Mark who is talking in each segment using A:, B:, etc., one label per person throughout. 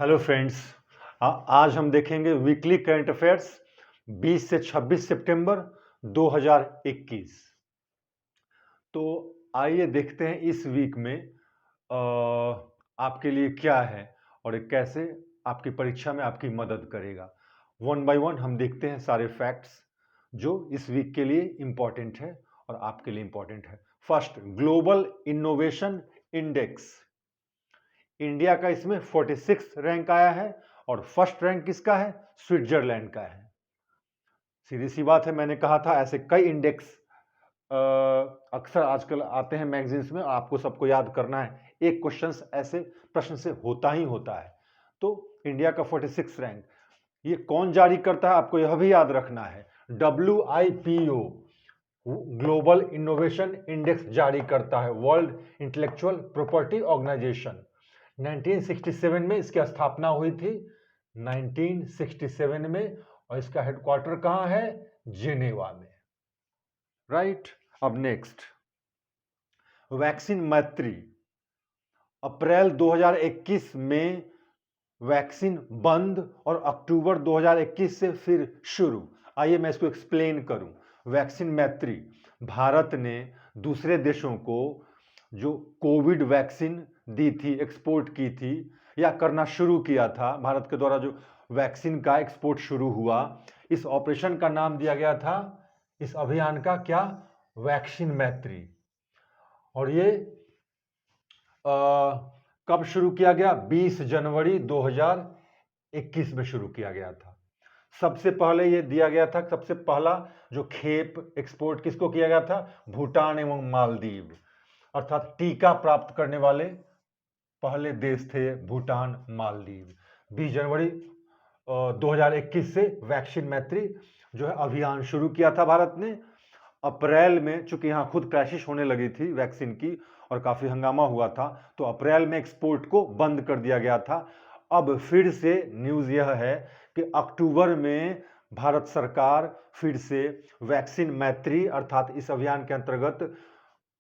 A: Hello friends. आज हम देखेंगे वीकली करंट अफेयर्स 20 से 26 सितंबर 2021। तो आइए देखते हैं इस वीक में आपके लिए क्या है और ये कैसे आपकी परीक्षा में आपकी मदद करेगा। वन बाय वन हम देखते हैं सारे फैक्ट्स जो इस वीक के लिए इम्पॉर्टेंट है और आपके लिए इम्पॉर्टेंट है। First, global innovation index. India का इसमें 46 रैंक आया है और फर्स्ट रैंक किसका है? स्विट्जरलैंड का है। सीधी सी बात है, मैंने कहा था ऐसे कई इंडेक्स अक्सर आजकल आते हैं मैगजीन्स में, आपको सबको याद करना है। एक क्वेश्चन ऐसे प्रश्न से होता ही होता है। तो इंडिया का 46 रैंक ये कौन जारी करता है, आपको यह भी याद रखना है। WIPO ग्लोबल इनोवेशन इंडेक्स जारी करता है, वर्ल्ड इंटेलेक्चुअल प्रॉपर्टी ऑर्गेनाइजेशन। 1967 में इसकी स्थापना हुई थी, 1967 में, और इसका हेडक्वार्टर कहां है? जेनेवा में। राइट। अब नेक्स्ट, वैक्सीन मैत्री। अप्रैल 2021 में वैक्सीन बंद और अक्टूबर 2021 से फिर शुरू। आइए मैं इसको एक्सप्लेन करूं। वैक्सीन मैत्री, भारत ने दूसरे देशों को जो कोविड वैक्सीन दी थी, एक्सपोर्ट की थी या करना शुरू किया था, भारत के द्वारा जो वैक्सीन का एक्सपोर्ट शुरू हुआ, इस ऑपरेशन का नाम दिया गया था, इस अभियान का क्या? वैक्सीन मैत्री। और ये कब शुरू किया गया? 20 जनवरी 2021 में शुरू किया गया था। सबसे पहले ये दिया गया था, सबसे पहला जो खेप एक्सपोर्ट किसको किया गया था? भूटान एवं मालदीव, अर्थात टीका प्राप्त करने वाले पहले देश थे भूटान, मालदीव। 20 जनवरी 2021 से वैक्सीन मैत्री जो है अभियान शुरू किया था भारत ने। अप्रैल में, चूंकि यहाँ खुद क्राइसिस होने लगी थी वैक्सीन की और काफी हंगामा हुआ था, तो अप्रैल में एक्सपोर्ट को बंद कर दिया गया था। अब फिर से न्यूज यह है कि अक्टूबर में भारत सरकार फिर से वैक्सीन मैत्री अर्थात इस अभियान के अंतर्गत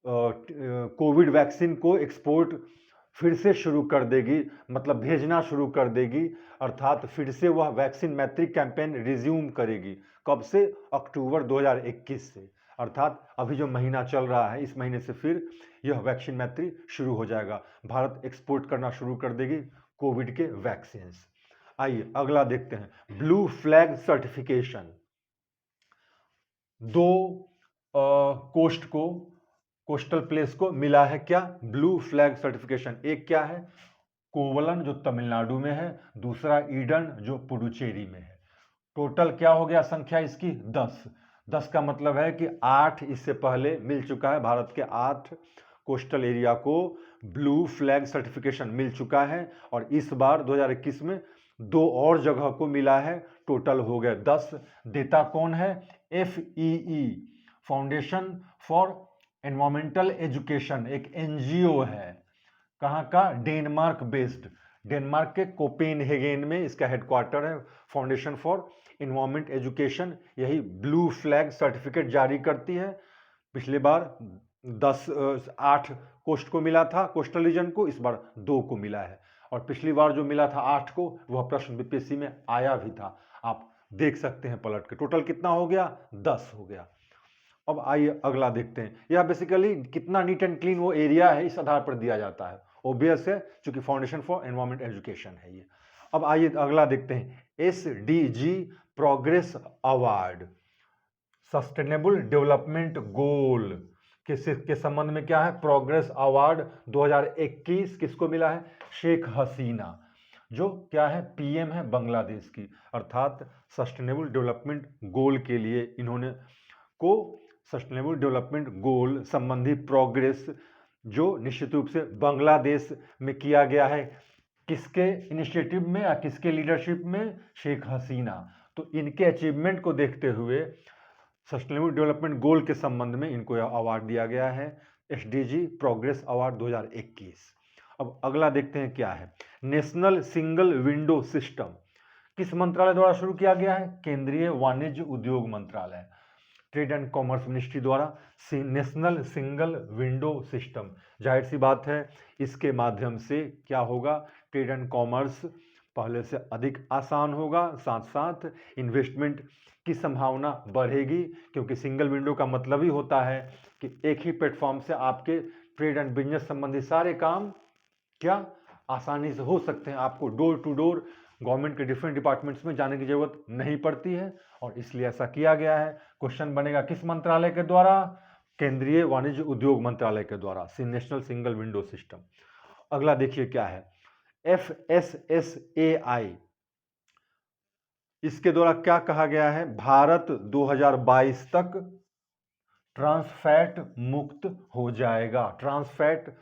A: कोविड वैक्सीन को एक्सपोर्ट फिर से शुरू कर देगी, मतलब भेजना शुरू कर देगी, अर्थात फिर से वह वैक्सीन मैत्री कैंपेन रिज्यूम करेगी। कब से? अक्टूबर 2021 से, अर्थात अभी जो महीना चल रहा है, इस महीने से फिर यह वैक्सीन मैत्री शुरू हो जाएगा। भारत एक्सपोर्ट करना शुरू कर देगी कोविड के वैक्सीन। आइए अगला देखते हैं, ब्लू फ्लैग सर्टिफिकेशन। दो कोस्ट को, कोस्टल प्लेस को मिला है क्या? Blue flag certification. एक क्या है? कोवलम जो तमिलनाडु में है, दूसरा ईडन जो पुडुचेरी में है। टोटल क्या हो गया संख्या इसकी? 10। 10 का मतलब है कि 8 इससे पहले मिल चुका है, भारत के 8 कोस्टल एरिया को ब्लू फ्लैग सर्टिफिकेशन मिल चुका है, और इस बार 2021 में 2 और जगह को मिला है। टोटल हो गए 10। देता कौन है? FEE, foundation for environmental education, एक NGO है। कहाँ का? डेनमार्क बेस्ड, डेनमार्क के कोपेनहेगन में इसका हेडक्वार्टर है। फाउंडेशन फॉर एनवायरमेंट एजुकेशन यही ब्लू फ्लैग सर्टिफिकेट जारी करती है। पिछले बार 8 कोस्ट को मिला था, कोस्टल रीजन को, इस बार 2 को मिला है। और पिछली बार जो मिला था 8 को, वह प्रश्न BPSC में आया भी था, आप देख सकते हैं पलट के। टोटल कितना हो गया? 10 हो गया। अब आइए अगला देखते हैं। यह बेसिकली कितना नीट एंड क्लीन वो एरिया है, इस आधार पर दिया जाता है। ओबियस है, क्योंकि फाउंडेशन फॉर एनवायरमेंट एजुकेशन है ये। अब आइए अगला देखते हैं, SDG progress award, sustainable development goal के संबंध में क्या है? प्रोग्रेस अवार्ड 2021 किसको मिला है? शेख हसीना, जो क्या है? PM है बांग्लादेश की, अर्थात सस्टेनेबल डेवलपमेंट गोल के लिए इन्होंने को सस्टेनेबल डेवलपमेंट गोल संबंधी प्रोग्रेस जो निश्चित रूप से बांग्लादेश में किया गया है, किसके इनिशिएटिव में या किसके लीडरशिप में? शेख हसीना। तो इनके अचीवमेंट को देखते हुए सस्टेनेबल डेवलपमेंट गोल के संबंध में इनको यह अवार्ड दिया गया है, SDG प्रोग्रेस अवार्ड 2021। अब अगला देखते हैं क्या है। नेशनल सिंगल विंडो सिस्टम किस मंत्रालय द्वारा शुरू किया गया है? केंद्रीय वाणिज्य उद्योग मंत्रालय, ट्रेड एंड कॉमर्स मिनिस्ट्री द्वारा नेशनल सिंगल विंडो सिस्टम। जाहिर सी बात है, इसके माध्यम से क्या होगा? ट्रेड एंड कॉमर्स पहले से अधिक आसान होगा, साथ साथ इन्वेस्टमेंट की संभावना बढ़ेगी, क्योंकि सिंगल विंडो का मतलब ही होता है कि एक ही प्लेटफॉर्म से आपके ट्रेड एंड बिजनेस संबंधी सारे काम क्या आसानी से हो सकते हैं। आपको डोर टू डोर गवर्नमेंट के डिफरेंट डिपार्टमेंट्स में जाने की जरूरत नहीं पड़ती है, और इसलिए ऐसा किया गया है। क्वेश्चन बनेगा किस मंत्रालय के द्वारा? केंद्रीय वाणिज्य उद्योग मंत्रालय के द्वारा, नेशनल सिंगल विंडो सिस्टम। अगला देखिए क्या है, FSSAI। इसके द्वारा क्या कहा गया है? भारत 2022 तक ट्रांसफैट मुक्त हो जाएगा। ट्रांसफैट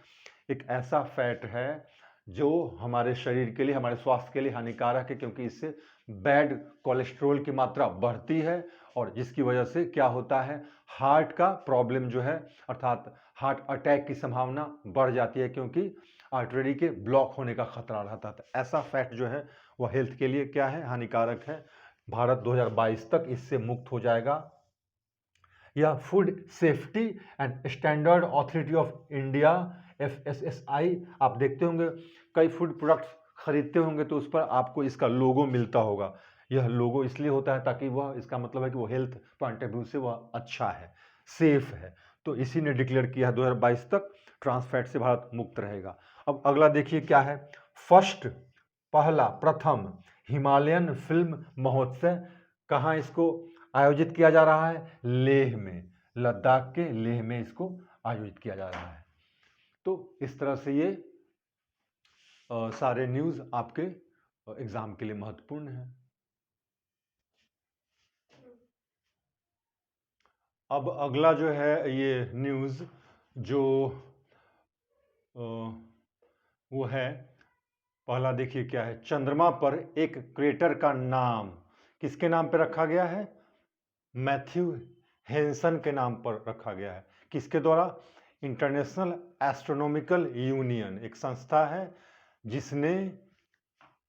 A: एक ऐसा फैट है जो हमारे शरीर के लिए, हमारे स्वास्थ्य के लिए हानिकारक है, क्योंकि इससे बैड कोलेस्ट्रॉल की मात्रा बढ़ती है, और जिसकी वजह से क्या होता है, हार्ट का प्रॉब्लम जो है, अर्थात हार्ट अटैक की संभावना बढ़ जाती है, क्योंकि आर्टरी के ब्लॉक होने का खतरा रहता है। ऐसा फैट जो है वह हेल्थ के लिए क्या है, हानिकारक है। भारत 2022 तक इससे मुक्त हो जाएगा। यह food safety and standard authority of India FSSAI, आप देखते होंगे कई फूड प्रोडक्ट्स खरीदते होंगे तो उस पर आपको इसका लोगो मिलता होगा। यह लोगो इसलिए होता है ताकि वह, इसका मतलब है कि वो हेल्थ पॉइंट ऑफ व्यू से वह अच्छा है, सेफ है। तो इसी ने डिक्लेयर किया 2022 तक ट्रांसफैट से भारत मुक्त रहेगा। अब अगला देखिए क्या है, फर्स्ट, पहला, प्रथम हिमालयन फिल्म महोत्सव कहाँ इसको आयोजित किया जा रहा है? लेह में, लद्दाख के लेह में इसको आयोजित किया जा रहा है। तो इस तरह से ये सारे न्यूज़ आपके एग्जाम के लिए महत्वपूर्ण है। अब अगला जो है ये न्यूज़ जो वो है, पहला देखिए क्या है, चंद्रमा पर एक क्रेटर का नाम किसके नाम पर रखा गया है? मैथ्यू हेंसन के नाम पर रखा गया है। किसके द्वारा? इंटरनेशनल एस्ट्रोनॉमिकल यूनियन, एक संस्था है जिसने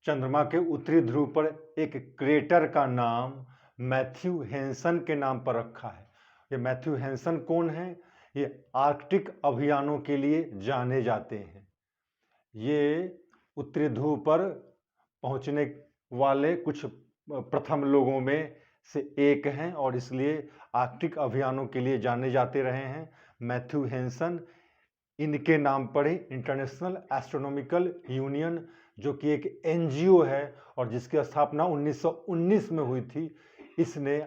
A: चंद्रमा के उत्तरी ध्रुव पर एक क्रेटर का नाम मैथ्यू हेंसन के नाम पर रखा है। ये मैथ्यू हेंसन कौन है? ये आर्कटिक अभियानों के लिए जाने जाते हैं। ये उत्तरी ध्रुव पर पहुंचने वाले कुछ प्रथम लोगों में से एक हैं, और इसलिए आर्कटिक अभियानों के लिए जाने जाते रहे हैं। मैथ्यू हेंसन, इनके नाम पर ही इंटरनेशनल एस्ट्रोनॉमिकल यूनियन, जो कि एक NGO है और जिसकी स्थापना 1919 में हुई थी, इसने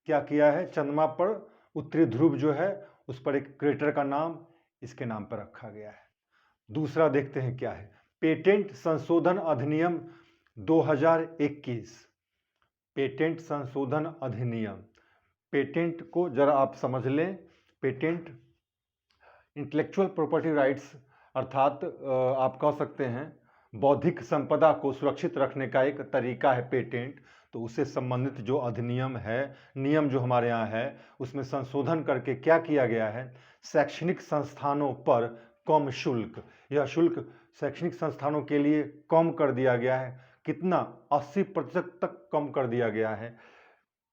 A: क्या किया है, चंद्रमा पर उत्तरी ध्रुव जो है उस पर एक क्रेटर का नाम इसके नाम पर रखा गया है। दूसरा देखते हैं क्या है, पेटेंट संशोधन अधिनियम 2021। पेटेंट संशोधन अधिनियम, पेटेंट को जरा आप समझ लें। पेटेंट इंटेलेक्चुअल प्रॉपर्टी राइट्स, अर्थात आप कह सकते हैं बौद्धिक संपदा को सुरक्षित रखने का एक तरीका है पेटेंट। तो उससे संबंधित जो अधिनियम है, नियम जो हमारे यहाँ है, उसमें संशोधन करके क्या किया गया है, शैक्षणिक संस्थानों पर कम शुल्क, यह शुल्क शैक्षणिक संस्थानों के लिए कम कर दिया गया है। कितना? 80% तक कम कर दिया गया है।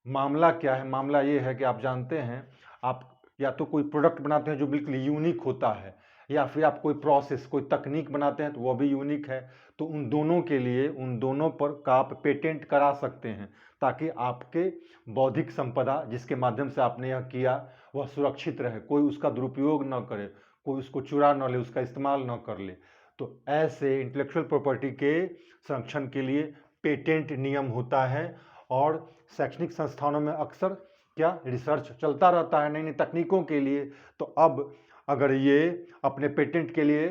A: मामला क्या है? मामला ये है कि आप जानते हैं, आप या तो कोई प्रोडक्ट बनाते हैं जो बिल्कुल यूनिक होता है, या फिर आप कोई प्रोसेस, कोई तकनीक बनाते हैं तो वह भी यूनिक है। तो उन दोनों के लिए, उन दोनों पर का आप पेटेंट करा सकते हैं, ताकि आपके बौद्धिक संपदा जिसके माध्यम से आपने यह किया वह सुरक्षित रहे, कोई उसका दुरुपयोग न करे, कोई उसको चुरा न ले, उसका इस्तेमाल न कर ले। तो ऐसे इंटेलेक्चुअल प्रॉपर्टी के संरक्षण के लिए पेटेंट नियम होता है। और शैक्षणिक संस्थानों में अक्सर क्या रिसर्च चलता रहता है नई नई तकनीकों के लिए। तो अब अगर ये अपने पेटेंट के लिए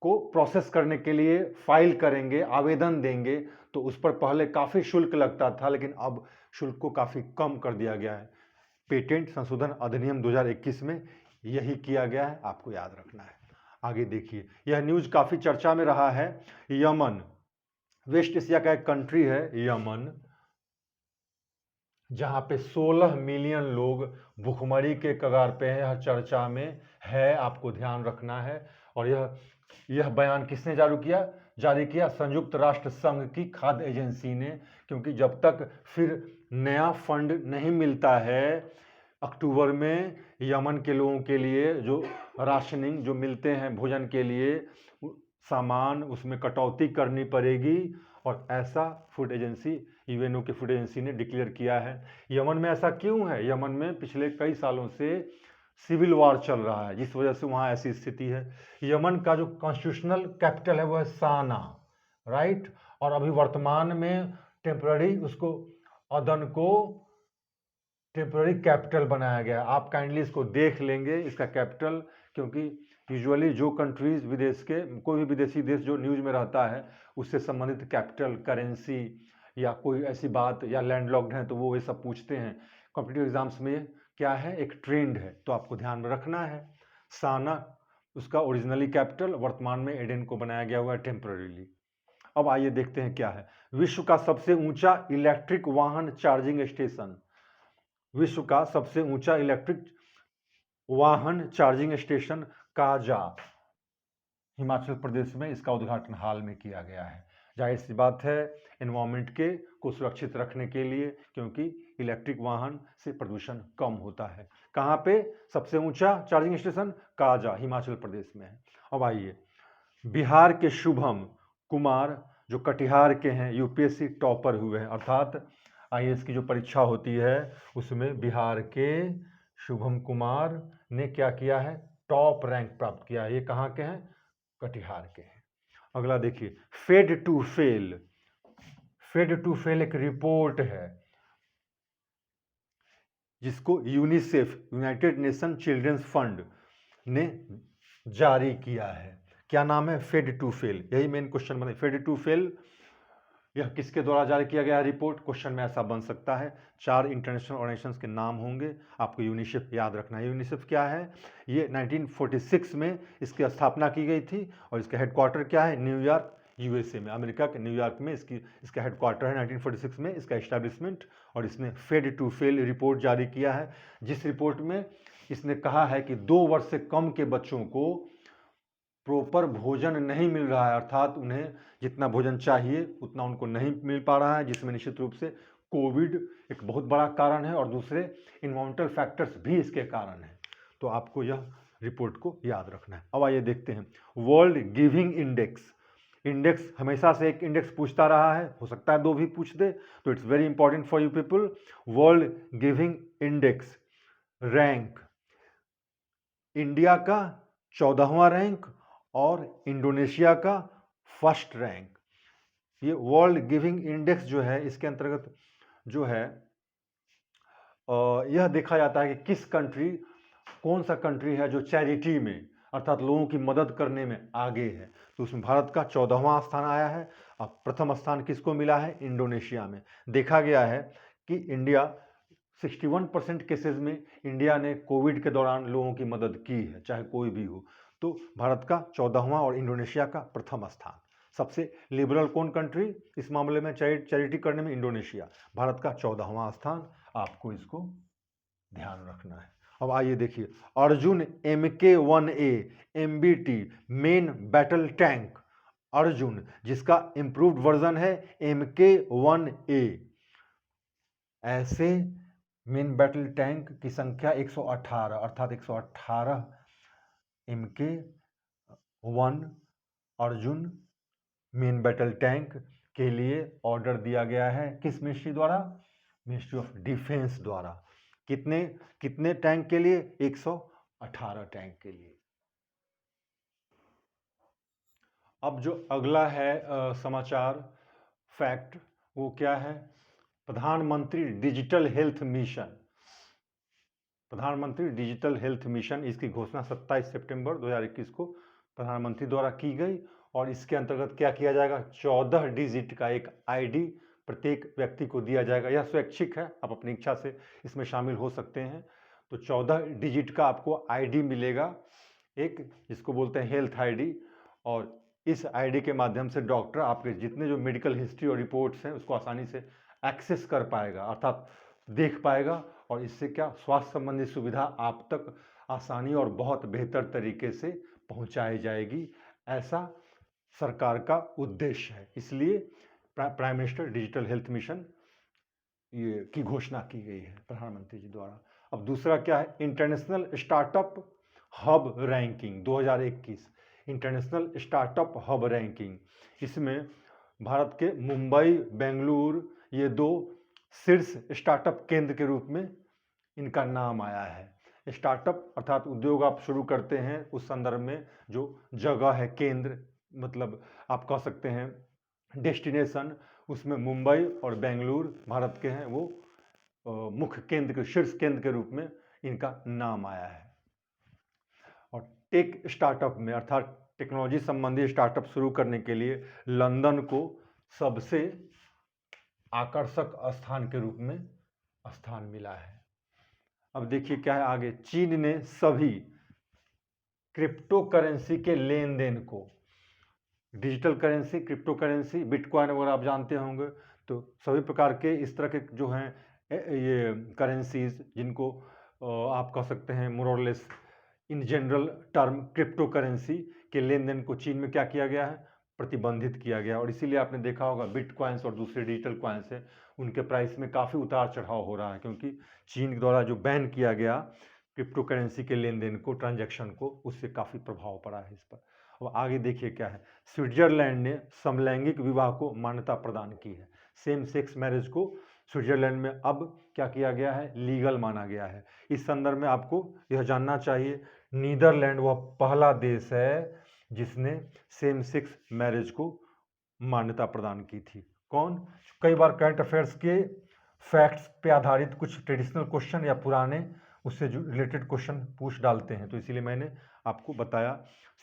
A: को प्रोसेस करने के लिए फाइल करेंगे, आवेदन देंगे, तो उस पर पहले काफ़ी शुल्क लगता था, लेकिन अब शुल्क को काफ़ी कम कर दिया गया है। पेटेंट संशोधन अधिनियम 2021 में यही किया गया है, आपको याद रखना है। आगे देखिए, यह न्यूज़ काफ़ी चर्चा में रहा है। यमन, वेस्ट एशिया का एक कंट्री है यमन, जहाँ पे 16 मिलियन लोग भुखमरी के कगार पे हैं, यह चर्चा में है, आपको ध्यान रखना है। और यह बयान किसने जारी किया? संयुक्त राष्ट्र संघ की खाद्य एजेंसी ने, क्योंकि जब तक फिर नया फंड नहीं मिलता है अक्टूबर में यमन के लोगों के लिए, जो राशनिंग जो मिलते हैं भोजन के लिए सामान, उसमें कटौती करनी पड़ेगी। और ऐसा फूड एजेंसी, यूएनओ की फूड एजेंसी ने डिक्लेयर किया है। यमन में ऐसा क्यों है? यमन में पिछले कई सालों से सिविल वॉर चल रहा है, जिस वजह से वहाँ ऐसी स्थिति है। यमन का जो कॉन्स्टिट्यूशनल कैपिटल है वो है साना, राइट। और अभी वर्तमान में टेम्पररी उसको, अदन को टेम्पररी कैपिटल बनाया गया। आप काइंडली इसको देख लेंगे, इसका कैपिटल, क्योंकि यूजुअली जो कंट्रीज विदेश के, कोई भी विदेशी देश जो न्यूज में रहता है उससे संबंधित कैपिटल, करेंसी या कोई ऐसी बात, या लैंडलॉक्ड है तो वो ये सब पूछते हैं। कॉम्पिटिटिव एग्जाम्स में क्या है, एक ट्रेंड है, तो आपको ध्यान में रखना है। साना उसका ओरिजिनली कैपिटल, वर्तमान में एडेन को बनाया गया हुआ है टेम्पररीली। अब आइए देखते हैं क्या है। विश्व का सबसे ऊंचा इलेक्ट्रिक वाहन चार्जिंग स्टेशन, विश्व का सबसे ऊंचा इलेक्ट्रिक वाहन चार्जिंग स्टेशन काजा, हिमाचल प्रदेश में इसका उद्घाटन हाल में किया गया है। जाहिर सी बात है, एनवायरमेंट के को सुरक्षित रखने के लिए, क्योंकि इलेक्ट्रिक वाहन से प्रदूषण कम होता है। कहाँ पे सबसे ऊंचा चार्जिंग स्टेशन? काजा, हिमाचल प्रदेश में है। अब आइए, बिहार के शुभम कुमार जो कटिहार के हैं, यूपीएससी टॉपर हुए हैं, अर्थात आईएएस की जो परीक्षा होती है उसमें बिहार के शुभम कुमार ने क्या किया है, टॉप रैंक प्राप्त किया है। ये कहाँ के हैं? कटिहार के हैं। अगला देखिए, fed to fail, fed to fail एक रिपोर्ट है जिसको UNICEF, United Nation children's fund ने जारी किया है। क्या नाम है? Fed to fail. यही मेन क्वेश्चन बने, फेड टू फेल यह किसके द्वारा जारी किया गया रिपोर्ट? क्वेश्चन में ऐसा बन सकता है। 4 इंटरनेशनल ऑर्गेनाइजेशंस के नाम होंगे, आपको यूनिसेफ याद रखना है। यूनिसेफ क्या है? ये 1946 में इसकी स्थापना की गई थी और इसका हेडक्वार्टर क्या है? न्यूयॉर्क, यूएसए में, अमेरिका के न्यूयॉर्क में इसका हेडक्वार्टर है। 1946 में इसका एस्टैब्लिशमेंट, और इसने फेड टू फेल रिपोर्ट जारी किया है, जिस रिपोर्ट में इसने कहा है कि 2 वर्ष से कम के बच्चों को प्रॉपर भोजन नहीं मिल रहा है, अर्थात उन्हें जितना भोजन चाहिए उतना उनको नहीं मिल पा रहा है, जिसमें निश्चित रूप से कोविड एक बहुत बड़ा कारण है और दूसरे इन्वायरमेंटल फैक्टर्स भी इसके कारण हैं। तो आपको यह रिपोर्ट को याद रखना है। अब आइए देखते हैं, वर्ल्ड गिविंग इंडेक्स। इंडेक्स हमेशा से एक इंडेक्स पूछता रहा है, हो सकता है 2 भी पूछ दे, तो it's very important for you people. World giving index rank, India का 14वां रैंक और इंडोनेशिया का 1st रैंक। ये वर्ल्ड गिविंग इंडेक्स जो है, इसके अंतर्गत जो है यह देखा जाता है कि किस कंट्री, कौन सा कंट्री है जो चैरिटी में, अर्थात लोगों की मदद करने में आगे है। तो उसमें भारत का 14वां स्थान आया है। अब प्रथम स्थान किसको मिला है? इंडोनेशिया में। देखा गया है कि इंडिया 61% केसेस में इंडिया ने कोविड के दौरान लोगों की मदद की है, चाहे कोई भी हो। तो भारत का 14वां और इंडोनेशिया का प्रथम स्थान। सबसे लिबरल कौन कंट्री इस मामले में चैरिटी करने में? इंडोनेशिया। भारत का 14वां स्थान, आपको इसको ध्यान रखना है। अब आइए देखिए, Arjun MK1A MBT main battle tank, Arjun जिसका इंप्रूव्ड वर्जन है MK1A, ऐसे मेन बैटल टैंक की संख्या 118, अर्थात 118 MK1 Arjun main battle tank के लिए ऑर्डर दिया गया है। किस मिनिस्ट्री द्वारा? मिनिस्ट्री ऑफ डिफेंस द्वारा। कितने टैंक के लिए? 118 टैंक के लिए। अब जो अगला है समाचार, फैक्ट, वो क्या है? प्रधानमंत्री डिजिटल हेल्थ मिशन, प्रधानमंत्री डिजिटल हेल्थ मिशन, इसकी घोषणा 27 सितंबर 2021 को प्रधानमंत्री द्वारा की गई। और इसके अंतर्गत क्या किया जाएगा? 14 डिजिट का एक आईडी प्रत्येक व्यक्ति को दिया जाएगा। यह स्वैच्छिक है, आप अपनी इच्छा से इसमें शामिल हो सकते हैं। तो 14 डिजिट का आपको आईडी मिलेगा, एक जिसको बोलते हैं हेल्थ आईडी। और इस आईडी के माध्यम से डॉक्टर आपके जितने जो मेडिकल हिस्ट्री और रिपोर्ट्स हैं उसको आसानी से एक्सेस कर पाएगा, अर्थात देख पाएगा। और इससे क्या, स्वास्थ्य संबंधी सुविधा आप तक आसानी और बहुत बेहतर तरीके से पहुंचाई जाएगी, ऐसा सरकार का उद्देश्य है। इसलिए prime minister digital health mission ये की घोषणा की गई है प्रधानमंत्री जी द्वारा। अब दूसरा क्या है? International startup hub ranking 2021, international startup hub ranking. इसमें भारत के मुंबई, बेंगलुरु ये 2 शीर्ष स्टार्टअप केंद्र के रूप में इनका नाम आया है। स्टार्टअप अर्थात उद्योग आप शुरू करते हैं उस संदर्भ में जो जगह है, केंद्र मतलब आप कह सकते हैं डेस्टिनेशन, उसमें मुंबई और बेंगलुरु भारत के हैं, वो मुख्य केंद्र के शीर्ष केंद्र के रूप में इनका नाम आया है। और टेक स्टार्टअप में अर्थात टेक्नोलॉजी संबंधी स्टार्टअप शुरू करने के लिए लंदन को सबसे आकर्षक स्थान के रूप में स्थान मिला है। अब देखिए क्या है आगे, चीन ने सभी क्रिप्टो करेंसी के लेन देन को, digital currency, crypto currency, bitcoin वगैरह आप जानते होंगे, तो सभी प्रकार के इस तरह के जो हैं ये करेंसीज जिनको आप कह सकते हैं मोर और less in general term crypto currency के लेन देन को चीन में क्या किया गया है, प्रतिबंधित किया गया। और इसीलिए आपने देखा होगा बिटकॉइंस और दूसरे डिजिटल कॉइन्स हैं उनके प्राइस में काफ़ी उतार चढ़ाव हो रहा है, क्योंकि चीन द्वारा जो बैन किया गया क्रिप्टो करेंसी के लेन देन को, ट्रांजैक्शन को, उससे काफ़ी प्रभाव पड़ा है इस पर। अब आगे देखिए क्या है, स्विट्जरलैंड ने समलैंगिक विवाह को मान्यता प्रदान की है। सेम सेक्स मैरिज को स्विट्जरलैंड में अब क्या किया गया है, लीगल माना गया है। इस संदर्भ में आपको यह जानना चाहिए नीदरलैंड वह पहला देश है जिसने सेम सेक्स मैरिज को मान्यता प्रदान की थी। कौन? कई बार करंट अफेयर्स के फैक्ट्स पे आधारित कुछ ट्रेडिशनल क्वेश्चन या पुराने उससे जो रिलेटेड क्वेश्चन पूछ डालते हैं, तो इसीलिए मैंने आपको बताया।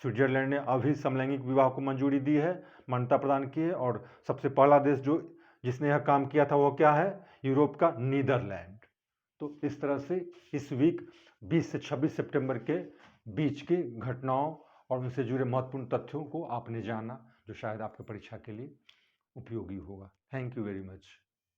A: स्विट्जरलैंड ने अभी समलैंगिक विवाह को मंजूरी दी है, मान्यता प्रदान की है, और सबसे पहला देश जो जिसने यह काम किया था वो क्या है, यूरोप का नीदरलैंड। तो इस तरह से इस वीक 20 से 26 सितंबर के बीच के घटनाओं और उनसे जुड़े महत्वपूर्ण तथ्यों को आपने जाना, जो शायद आपकी परीक्षा के लिए उपयोगी होगा। Thank you very much.